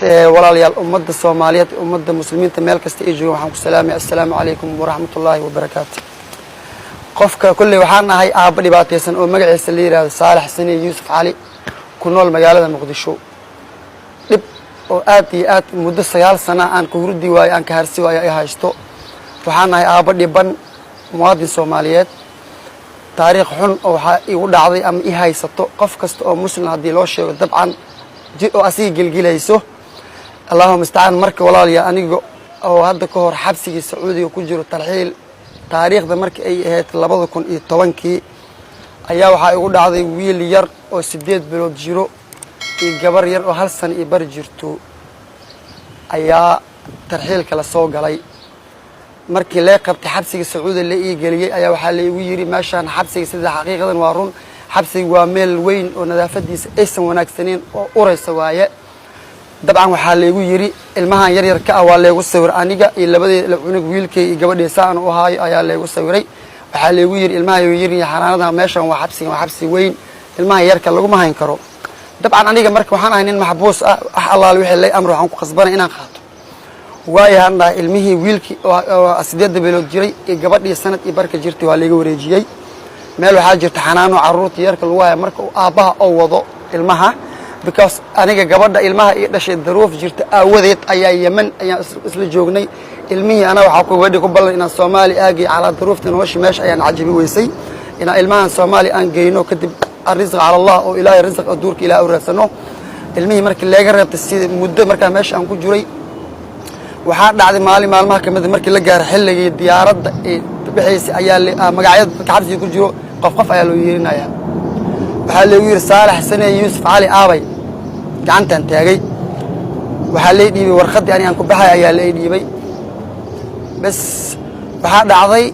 walaalyaal ummadda Soomaaliyeed ummadda muslimiinta meel kasta ay joogaan waxaan ku salaamay assalaamu calaykum waraxmatullaahi wabarakaatu qofka kulli waxaan ahay aabba dhibaataysan oo magaciisa la yiraahdo Saalax Sani Yuusuf Cali ku nool magaalada Muqdisho dib oo aad iyo aad muddo 9 sano aan ku hurdi waay aan ka harsi waay ay haysto waxaan ahay aabba dhiban muwaadin Soomaaliyeed taariikh xun oo waxa igu dhacday ama i haysato qof kasta oo muslim hadii loo sheego dabcan oo asii gilgilayso اللهم استعان مرك والله أنيجو أو هذا كهر حبسي السعودي وكجرو ترحيل تاريخ ذا مرك أي هات لبض يكون طوانكي أياه وحيقول عضي ويل ير أو سديد بلود جرو الجبر ير أو هالسن يبرجرتو أياه ترحيل كلا صوج علي مرك لاقب تحبسي السعودي اللي يجي أياه وحلي ويري ماشان حبسي سيد حقيقة وارون حبسي وامل وين ونذافة ديس اسم وناك سنين أوري سوايا طبعا waxaa leegu yiri ilmahan yar yar ka ah waa leegu sawir aniga iyo labadii cunug wiilkay iyo gabadhiisa aan u haay ayaa leegu sawiray waxaa leegu yiri ilmaha yar yar xanaanada meeshan waa xabsi weyn ilmaha yarka lagu ma hayn karo طبعا aniga markii waxaan ahay nin maxbuus ah Allah wixii lay amro waxaan ku qasbanay inaan qaato waayahan ilmihii wiilkii oo 8 bilood jiray iyo gabadhii sanad iyo barka jirtay waa leegu wareejiyay meel waxaa jirta xanaano caruurta yarka lagu hayo marka aabaha oo wado ilmaha because aniga gabadha ilmaha iyo dhashay daruuf jirta aawadeed ayaa Yemen ayaa isla joognay ilmihii ana waxa ku wadhi ku ballan inaan Soomaali aagi ala daruufta nolosha meesha ayaan cajibi weysay inaan ilmahan Soomaali aan geeyno kadib arrizq ala Allah oo ilaahay rizq aduurka ilaahay u raadsano ilmihii markii laga reebtay si muddo markaa meesha aan ku jiray waxaa dhacday maalmaha kamid markii la gaar xilligii diyaaradda ee bixisay ayaa magacyada xabsiga ku jiro qof ayaa loo yeerinaya waxaa leegu yiri Saalax Sani Yuusuf Cali aabay gacantan taagay waxaa la dhiibay warqadii aan ku baxay ayaa la dhiibay bas waxaa dhacday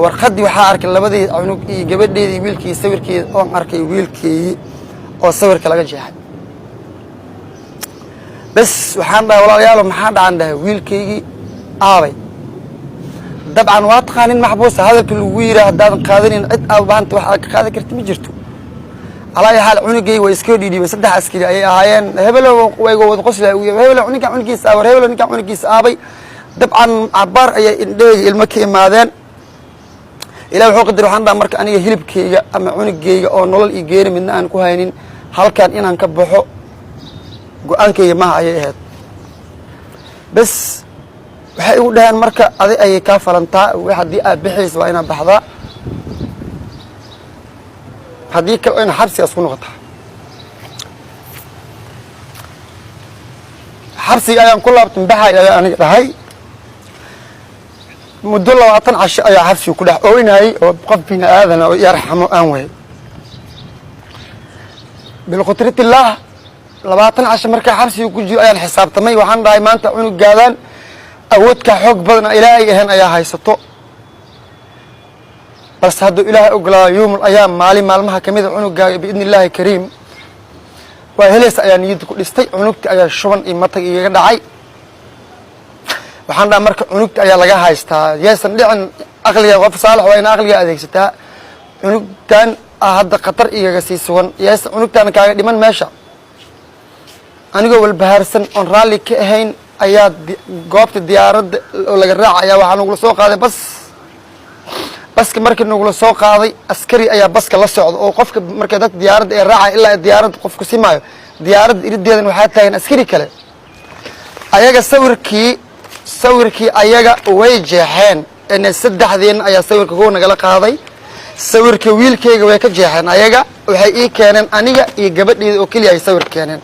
warqadii waxaa arkay labadii cunug iyo gabadheedii wiilkii sawirkeeda oo arkay wiilkii oo sawirka laga jeexay bas waxaan dhahay walaalayaal maxaa dhacan wiilkii aabay dabcan waa taqaanin maxbuus hadalka lagu yiraahdo qaadanin cid aabbaanta waxa ka qaadan karti ma jirto على حال عنقي ويسكودي دي بس ده عسكري أي هاين هبله ويجود قصله هبله عنقي ساور هبله عنقي سابي طبعا عبار أي المكي ماذن إلى وحق قدروا عندها مرك أنا يهلب كي أما عنقي أو نول يجير من أن كهينين هل كان إن كبحه عنقي ما هي بس وحيقول ده المرك هذه أي كافلنتا واحد دي بحيث وأنا بحذا هذيك أنا حبسي أسكن غطها حبسي أيام كلها بتنبحها أنا هاي مدلة وطن عش أي حبسي كلها أوين هاي وبقف فينا آذنا ويرحمه أنوي بالقدرة الله لبعطن عش مركز حبسي وكل جو أيام حساب تمي وحن راي ما أنت عنو جادان أودك حق بدنا إلهي هن أيها هاي سطو بس هذا إله أقول يوم الأيام مالمها كمية عنق بإذن الله كريم وهلس يعني يدك استي عنقت أيا شون إمتى يقدعي وحنا مرك عنقت أيا لقاها يستا يسن لعن أغلية وف صالح وين أغلية هذيك ستا عنق كان هذا قطر إيجاسي سون يس عنق كان كان دمان ماشى أنا قول بهارسن أن رالي كهين أيا قابت الديارد ولا جراع أيا وحنا نقول سوق هذا بس كمركب نقول سوق هذا عسكري أي بس كلا صعد أو قفك مركبات ديارد الراعي إلا ديارد قفك سمايو ديارد يريد ديارد وحتى هين عسكري كله أيجا سوركي أيجا ويجهن إن السد حذين أي سورك هو نقلق هذا سورك ويل كي ويك جهن أيجا وحقيقي كان أنيجا يجبتني وكل أي سور كانن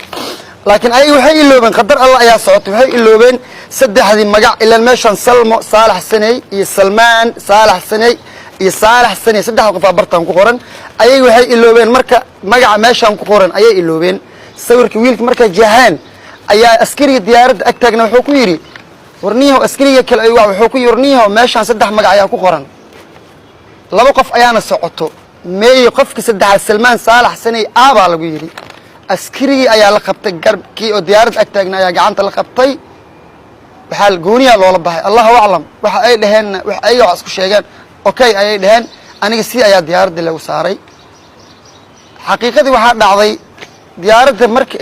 لكن أي وحي اللي بين قدر الله يا صوت وحي اللي بين سد حذين مجا إلا المشان سلم صالح سني سلمان صالح سني صالح سني سدح قفا برتان كقرن أي وحي اللي بين مركا مجا ماشان كقرن أي اللي بين سورك ويلك مركا جهان أي عسكري ديارد أكتاجنا وحكويري ورنيه عسكري كل أيوة وحكوي ورنيه ماشان سدح مجا يا كقرن لا وقف أيانا سقطه ما يقف كسدح سلمان صالح سني أبا لقيري عسكري أي لقبت الجرب كي ديارد أكتاجنا يا جعنت لقبتي بحال جونيا الله ربها الله أعلم وحأي لهن وحأي عسكر شيئا أوكي أي لهن أنا قصدي أي ديارد اللي وصاري حقيقة واحد بعضي ديارد مرك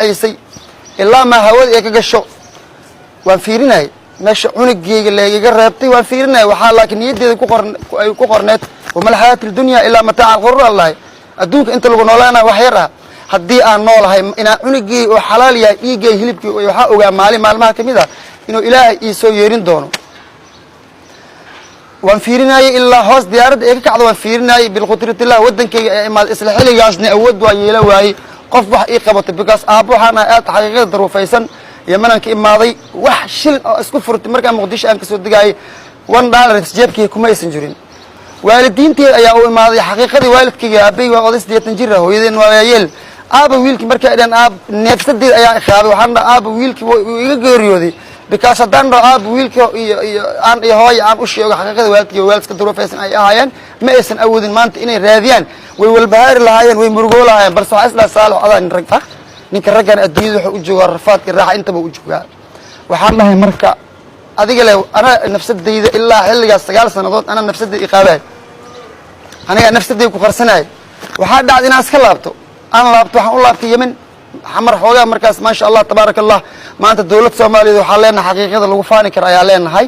أي شيء ilaa ma hawada ay ka gasho waan fiirinay meesha cunugeyga leeyaga reebtay waan fiirinay waxaa laakiin niyadeeda ku qorneed wama alxayaatu dunya ilaa mataaca alghurur allahi adduunka inta lagu noolaana wax yar ah haddii aan noolahay inaan cunugey oo xalaal yahay dhiiggay hilibkii waxaa ogaa maalmaha kamid ah inuu ilaahay ii soo yeerin doono waan fiirinayay ilaa hoos diyaaradda ee ka kacdo waan fiirinayay bilqudratillah wadankayga ee imaad isla xilligaasna awood waa yeela waayey qof wax ii qabato because aabbo waxaan ahay aad xaqiiqada daruufaysan yemanaan ka imaaday wax shilin oo isku furtay markaa muqdisho aan kasoo degaayay $1 jeebkayga kuma aysan jirin waalidiinteed ayaa u imaaday xaqiiqadii waalidkayga aabay waa oday 80 jir ah hooyadeen waa yaayeel aaba wiilkii markaa dhan aab neefsadeed ayaa iqaaday waxaan dhahay aaba wiilkii wuu iga geeriyooday because haddaan dhaho aaba wiilkii iyo hooyo aan u sheego xaqiiqada waalidkayga waalidka daruufaysan ay ahaayeen ma aysan awoodin maanta inay raadiyaan way walbahaari lahaayeen way murugoo lahaayeen balse waxaa isdhaha saalax adaa nin rag ah ninka raggan adduunyada wuxuu u joogaa rafaadka raaxa intaba u joogaa waxaan dhahay marka adiga le ana nafsadayda ilaa xilligaas 9 sanadood ana nafsadayda iqaabay aniga nafsadayda ku qarsanay waxaa dhacday inaan iska laabto aan laabto waxaan u laabtay yemen xamar xoogaa markaas maasha allah tabaarakallah maanta dawladda Soomaaliyeed waxaa leenahay xaqiiqada lagu faani karo ayaa leenahay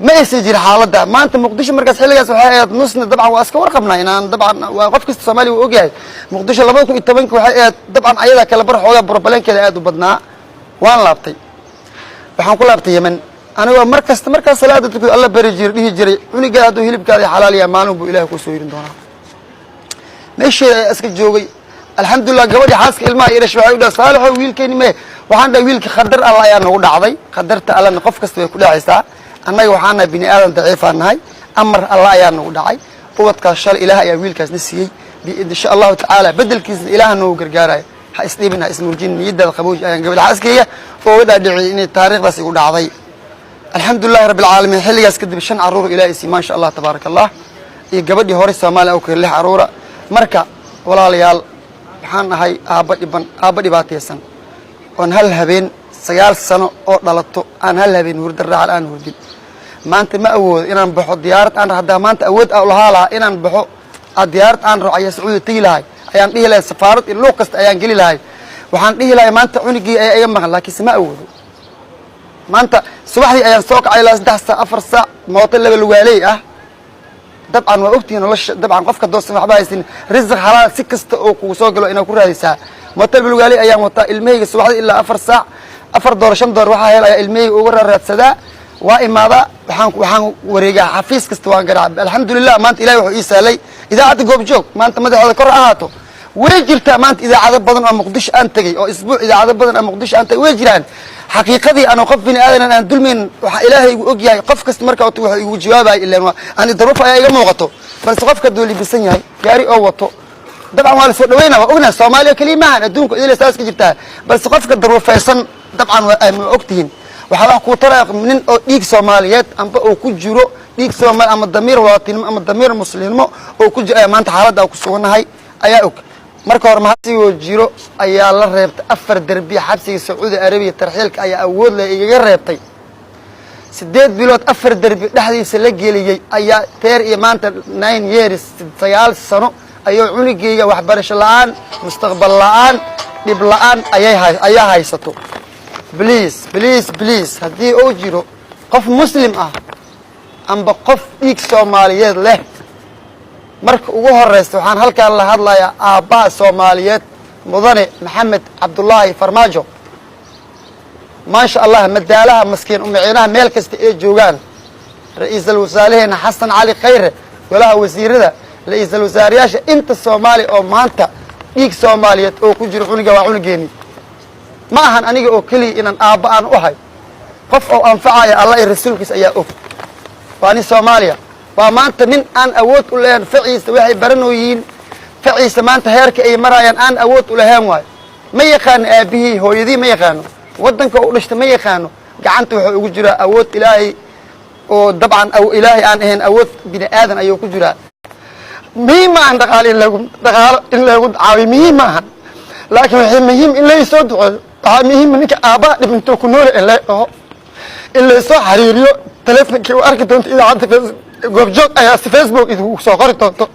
ma aysan jirin xaaladda maanta muqdisho markaas xilligaas waxay ahayd nusna dabcan waa iska warqabnaa inaan dabcan waa qof kasta Soomaali uu ogyahay muqdisho 2010 waxay ahayd dabcan ayada kala bar xoogaa problemkeeda aad u badnaa waan laabtay waxaan ku laabtay yemen anigoo markaas salaada tukado alla bari jiray dhihi jiray cuniga hadduu hilibkaada xalaal yahay maalin buu ilaahay ku soo yirin doonaa meesheeda iska joogay alxamdulillah gabadhi xaaska ilmaha irash waxay u dhahay saalaxo wiilkeeni mee waxaan dhahay wiilka qadar alla ayaa nagu dhacday qadarta allana qof kasta way ku dhacaysaa annaga waxaan nahay bini aadan daciifaan nahay amar alla ayaa nagu dhacay ubadkaas shalay ilaah ayaa wiilkaasna siiyey insha allahu tacaala bedelkiisna ilaah noogu gargaaraya ha isdhiibin ha ismurjin niyadaada qabooji ayaan gabadha xaaskeyga ooga dhaadhiciyay inay taariikhdaas igu dhacday alxamdulillahi rabbi alcaalamiin xilligaas kadib 5 caruur ilaahay sii maasha allah tabaaraka allah iyo gabadhii hore Soomaaliya oo kale 6 caruura marka walaalayaal waxaan ahay aabba dhibaataysan oon hal habeen 9 sano oo dhalato aan hal habeen hurdo raaxal aan hurdin maanta ma awoodo inaan baxo diyaarad aan hadda maanta awood aan lahaa inaan baxo diyaarad aan raaciyo Sacuudi tagi lahay ayaan dhihi lahay safaarad in loo kasta ayaan gali lahay waxaan dhihi lahay maanta cunugii ayaa iga maqan laakiin ma awoodo maanta subaxdii ayaan soo kacay ilaa 3 saac 4 saac mooto laba lugaaley ah dabcan waa ogtihiin nolosha dabcan qofka doorsan waxba haysan rizq xalaal si kasta oo kugu soo galo inaad ku raadisaa mooto laba lugaaley ayaan wataa ilmahayga subaxdii ilaa 4 saac 4 door 5 door waxaa helaya ilmahayga uga raadsadaa waa imaada waxaan wareegaa xafiis kasta waan garaac alxamdulillah maanta ilaahay wuxuu ii saalay idaacadda goob joog maanta madaxooda kor ahaato way jirtaa maanta idaacado badan oo muqdisho aan tagay oo isbuuc idaacado badan oo muqdisho aan tagay way jiraan xaqiiqadii aan qof bini aadan aan dulmin waxa ilaahay igu og yahay qof kasta marka uu wax igu jawaabay ilaa aan daruuf ay iga muuqato balse qofka dooli bisan yahay gaari oo wato dabcan waa la soo dhaweynaa waa ognahay Soomaaliya kalimahan adduunka idil saas ka jirtaa balse qofka daruufaysan dabcan waa ma ogtihiin waxa wax ku taraa nin oo dhiig Soomaaliyeed amba oo ku jiro dhiig Soomaali ama damiir waatinimo ama damiir muslimnimo oo ku jiro maanta xaaladda ku suganahay ayaa og marka hore maxaa jiro ayaa la reebtay 4 darbi xabsiga Sacuudi Arabiya tarxiilka ayaa awood la iga reebtay 8 bilood 4 darbi dhaxdiisa la geliyay ayaa teer iyo maanta 9 years 9 sano ayuu cunugeyga waxbarasho la'aan mustaqbal la'aan dib la'aan ayaa haysato please haddii uu jiro qof muslim ah amba qof dhiig Soomaaliyeed leh marka ugu horeysa waxaan halkaan la hadlayaa aabbaha Soomaaliyeed mudane Maxamed Cabdullaahi Farmaajo maasha Allah madaalaha maskiin umciinaha meel kasta ay joogaan ra'iisul wasaaraheena Xasan Cali Khayre walaha wasiirada ra'iisul wasaarayaasha inta Soomaali oo maanta dhiig Soomaaliyeed oo ku jiro cuniga waa cunigeeni ma ahan aniga oo kaliya inaan aabba aan u ahay qof oo anfacaya Allah iyo rasuulkiisa ayaa og waani Soomaaliya waa maanta nin aan awood u lahayn ficiisa waxay baranooyiin ficiisa maanta heerka ay marayaan aan awood u lahayn waay ma yaqaan aabihii hooyadii ma yaqaano wadanka uu dhashtay ma yaqaano gacanta wuxuu ugu jiraa awood ilaahay oo dabcan ilaahay aan ahayn awood bini aadan ayuu ku jiraa muhiim aan dhaqaale in lagu caawiyo muhiim maahan laakiin waxay muhiim in la soo duceeyo waxaa muhiim ninka aabbaha dhibinto ku nool in la soo xiriiriyo telefonkii u arki doonto idaacadda goob joog ayaa si Facebook idigu soo qori doonto.